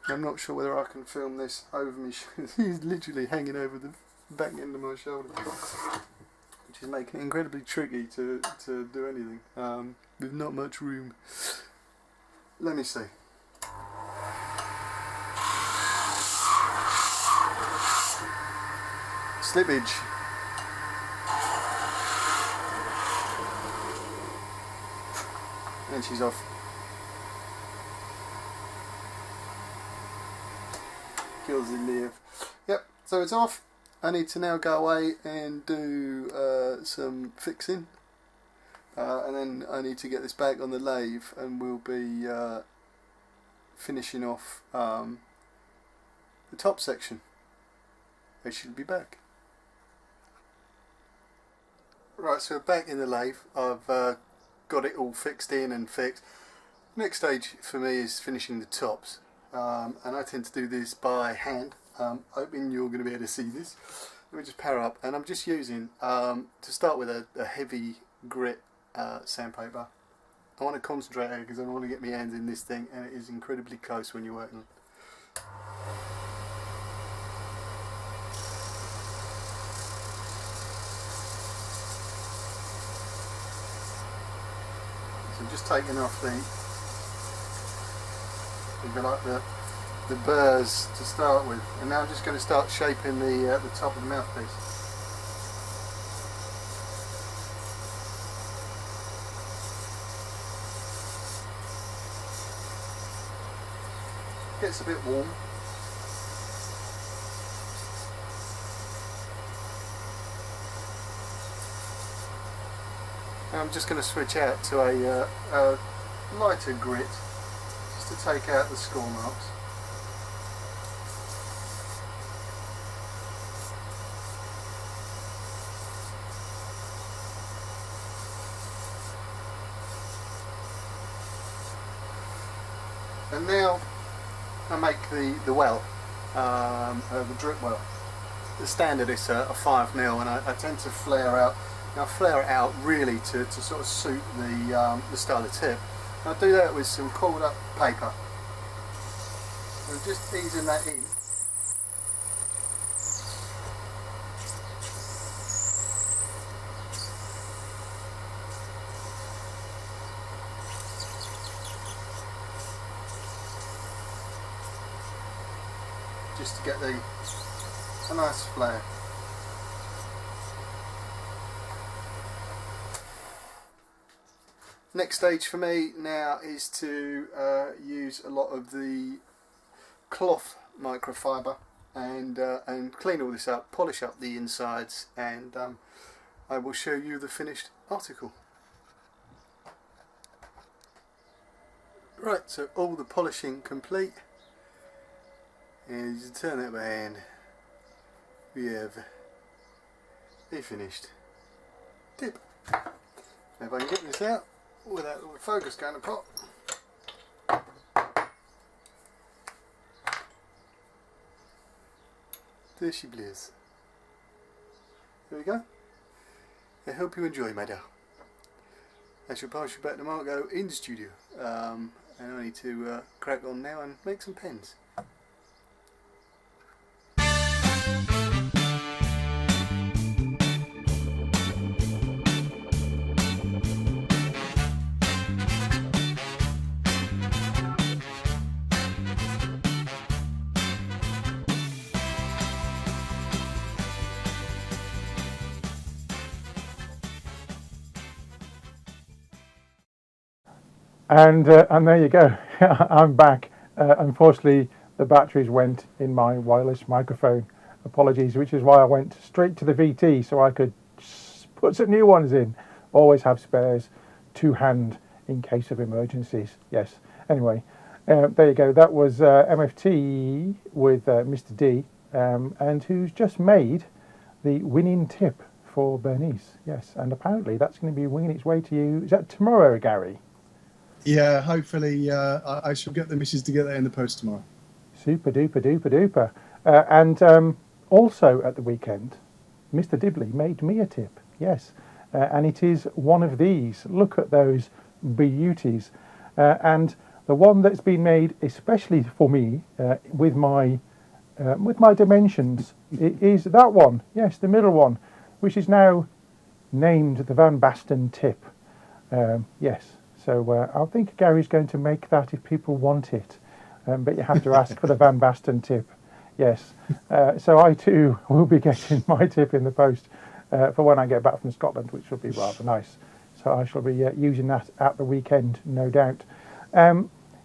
I'm not sure whether I can film this over me. He's literally hanging over the back end of my shoulder, which is making it incredibly tricky to do anything. There's not much room. Let me see. Slippage. And she's off. Kills the live. Yep, so it's off. I need to now go away and do some fixing, and then I need to get this back on the lathe, and we'll be finishing off the top section. They should be back. Right, so we're back in the lathe. I've got it all fixed in and fixed. Next stage for me is finishing the tops, and I tend to do this by hand. Hoping you're going to be able to see this. Let me just power up, and I'm just using, to start with, a heavy grit sandpaper. I want to concentrate here because I want to get my hands in this thing, and it is incredibly close when you're working. So I'm just taking off the burrs to start with, and now I'm just going to start shaping the top of the mouthpiece. Gets a bit warm. Now I'm just going to switch out to a lighter grit just to take out the score marks. And now I make the well, the drip well. The standard is a 5mm, and I tend to flare out. Now I flare it out really to sort of suit the style of tip. And I do that with some coiled up paper. So just easing that in. just to get a nice flare. Next stage for me now is to use a lot of the cloth microfiber and clean all this up, polish up the insides, and I will show you the finished article. Right, so all the polishing complete, and you turn that by hand, we have a finished tip. Now if I can get this out without the focus going to pop. There she blares. There we go. I hope you enjoy, my dear. I shall pass you back to Marco in the studio. And I need to crack on now and make some pens. And there you go. I'm back. Unfortunately, the batteries went in my wireless microphone. Apologies, which is why I went straight to the VT so I could put some new ones in. Always have spares to hand in case of emergencies. Yes. Anyway, there you go. That was MFT with Mr. D, and who's just made the winning tip for Bernice. Yes, and apparently that's going to be winging its way to you. Is that tomorrow, Gary? Yeah, hopefully I shall get the missus to get that in the post tomorrow. Super duper duper duper. And also at the weekend, Mr. Dibley made me a tip. Yes, and it is one of these. Look at those beauties. And the one that's been made especially for me with my dimensions is that one. Yes, the middle one, which is now named the Van Basten tip. Yes. So I think Gary's going to make that if people want it, but you have to ask for the Van Basten tip. Yes, so I too will be getting my tip in the post for when I get back from Scotland, which will be rather nice. So I shall be using that at the weekend, no doubt.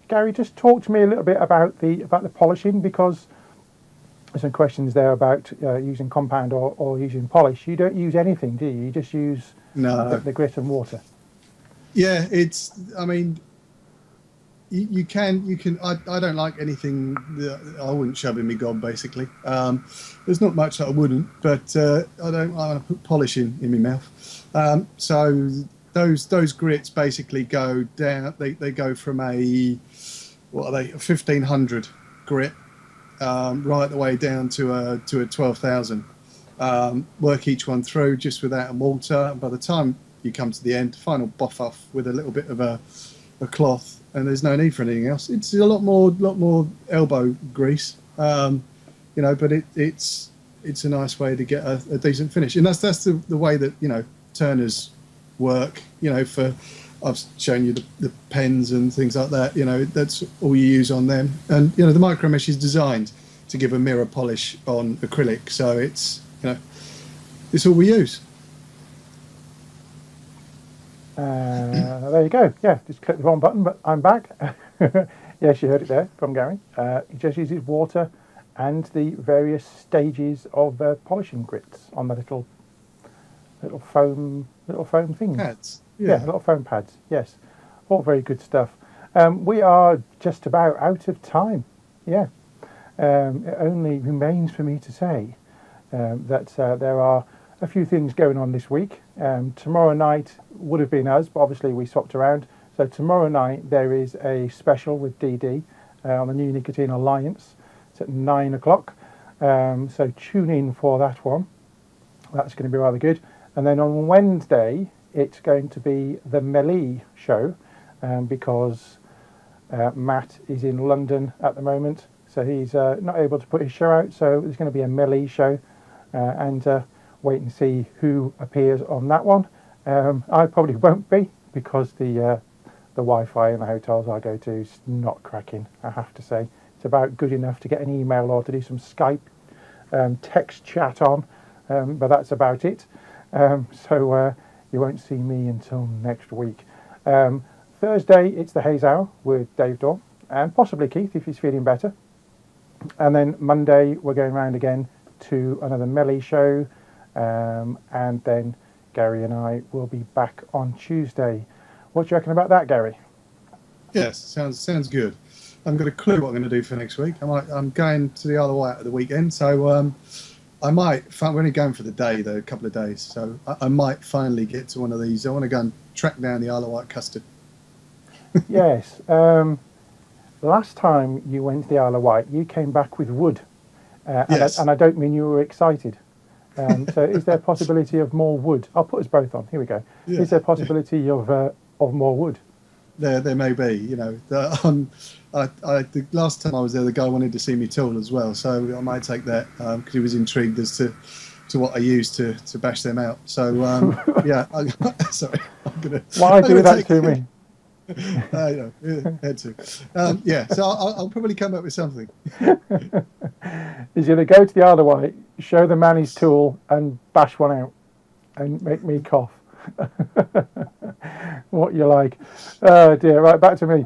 Gary, just talk to me a little bit about the polishing, because there's some questions there about using compound or using polish. You don't use anything, do you? You just use the grit and water. Yeah, I mean, you can. I don't like anything that I wouldn't shove in my gob, basically. There's not much that I wouldn't, but I want to put polish in my mouth. So those grits basically go down. They go from a 1500 grit right the way down to a 12,000. Work each one through just with that and water. And by the time you come to the end, final buff off with a little bit of a cloth, and there's no need for anything else. It's a lot more elbow grease, but it's a nice way to get a decent finish, and that's the way that turners work. I've shown you the pens and things like that. That's all you use on them, and the micro mesh is designed to give a mirror polish on acrylic, so it's all we use. There you go. Yeah, just click the wrong button, but I'm back. Yes, you heard it there from Gary. He just uses water and the various stages of polishing grits on the little foam things. Pads. Yeah, little foam pads. Yes, all very good stuff. We are just about out of time. Yeah, it only remains for me to say that there are a few things going on this week. Tomorrow night would have been us, but obviously we swapped around. So tomorrow night there is a special with DD on the New Nicotine Alliance. It's at 9 o'clock. So tune in for that one. That's going to be rather good. And then on Wednesday it's going to be the Melee show because Matt is in London at the moment, so he's not able to put his show out. So there's going to be a Melee show, and wait and see who appears on that one. I probably won't be, because the Wi-Fi in the hotels I go to is not cracking, I have to say. It's about good enough to get an email or to do some Skype text chat on, but that's about it. So you won't see me until next week. Thursday, it's the Haze Hour with Dave Dawn and possibly Keith if he's feeling better. And then Monday, we're going round again to another Melee show. And then Gary and I will be back on Tuesday. What do you reckon about that, Gary? Yes, sounds good. I haven't got a clue what I'm going to do for next week. I'm going to the Isle of Wight at the weekend, so I might. We're only going for the day, though, a couple of days. So I might finally get to one of these. I want to go and track down the Isle of Wight custard. Yes. Last time you went to the Isle of Wight, you came back with wood. Yes. And I don't mean you were excited. So is there a possibility of more wood? I'll put us both on. Here we go. Yeah, is there a possibility of more wood? There may be. You know, the last time I was there, the guy wanted to see me tool as well, so I might take that because he was intrigued as to what I used to bash them out. So yeah, sorry, I'm gonna. Why do that to me? I know, had to. Yeah, so I'll probably come up with something. He's going to go to the Isle of Wight, show the man his tool, and bash one out, and make me cough. What you like. Oh dear, right, back to me.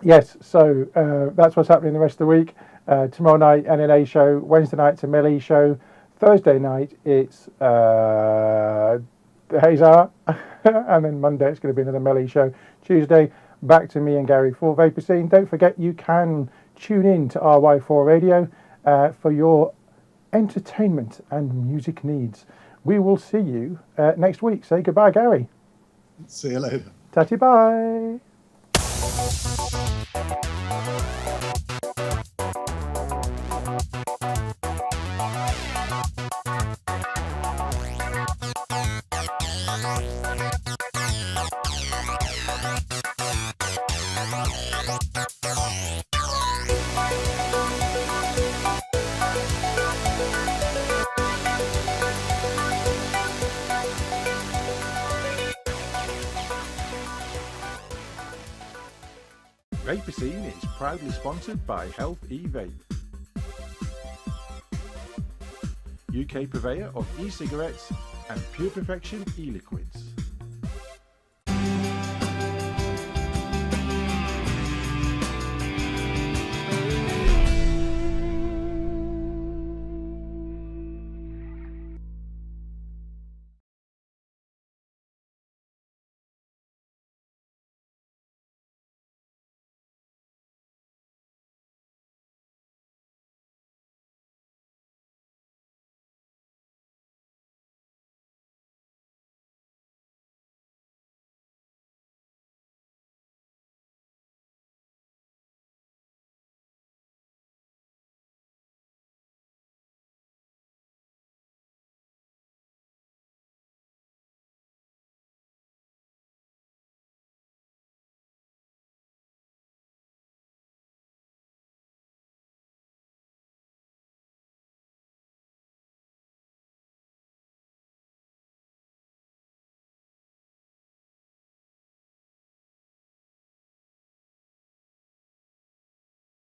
Yes, so that's what's happening the rest of the week. Tomorrow night, NNA show. Wednesday night, it's a Melee show. Thursday night, it's the Haze Hour. And then Monday, it's going to be another Melee show. Tuesday, back to me and Gary for Vaper Scene. Don't forget, you can tune in to RY4 Radio for your entertainment and music needs. We will see you next week. Say goodbye, Gary. See you later. Tatty bye. Vaper Scene is proudly sponsored by Health E-Vape, UK purveyor of e-cigarettes and Pure Perfection e-liquids.